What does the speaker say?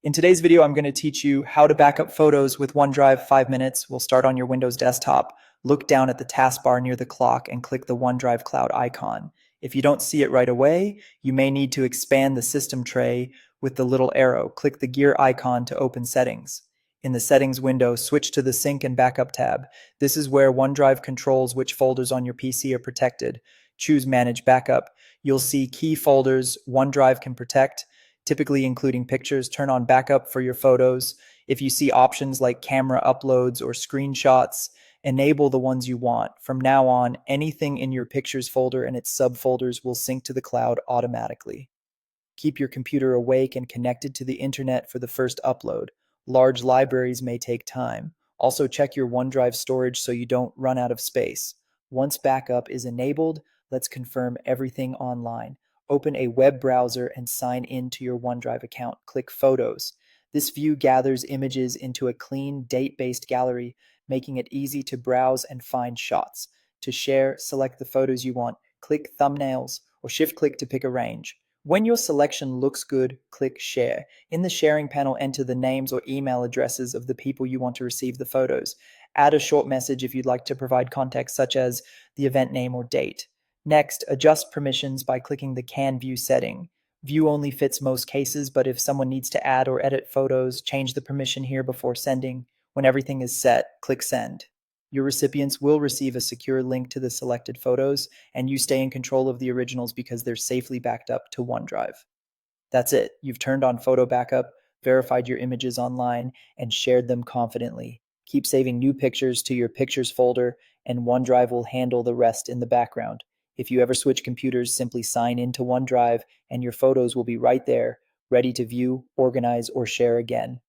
In today's video, I'm going to teach you how to back up photos with OneDrive 5 minutes. We'll start on your Windows desktop. Look down at the taskbar near the clock and click the OneDrive Cloud icon. If you don't see it right away, you may need to expand the system tray with the little arrow. Click the gear icon to open settings. In the settings window, switch to the Sync and Backup tab. This is where OneDrive controls which folders on your PC are protected. Choose Manage Backup. You'll see key folders OneDrive can protect, typically including pictures. Turn on backup for your photos. If you see options like camera uploads or screenshots, enable the ones you want. From now on, anything in your pictures folder and its subfolders will sync to the cloud automatically. Keep your computer awake and connected to the internet for the first upload. Large libraries may take time. Also, check your OneDrive storage so you don't run out of space. Once backup is enabled, let's confirm everything online. Open a web browser and sign in to your OneDrive account. Click Photos. This view gathers images into a clean, date-based gallery, making it easy to browse and find shots. To share, select the photos you want. Click Thumbnails or shift-click to pick a range. When your selection looks good, click Share. In the sharing panel, enter the names or email addresses of the people you want to receive the photos. Add a short message if you'd like to provide context, such as the event name or date. Next, adjust permissions by clicking the Can View setting. View only fits most cases, but if someone needs to add or edit photos, change the permission here before sending. When everything is set, click Send. Your recipients will receive a secure link to the selected photos, and you stay in control of the originals because they're safely backed up to OneDrive. That's it. You've turned on photo backup, verified your images online, and shared them confidently. Keep saving new pictures to your Pictures folder, and OneDrive will handle the rest in the background. If you ever switch computers, simply sign into OneDrive, and your photos will be right there, ready to view, organize, or share again.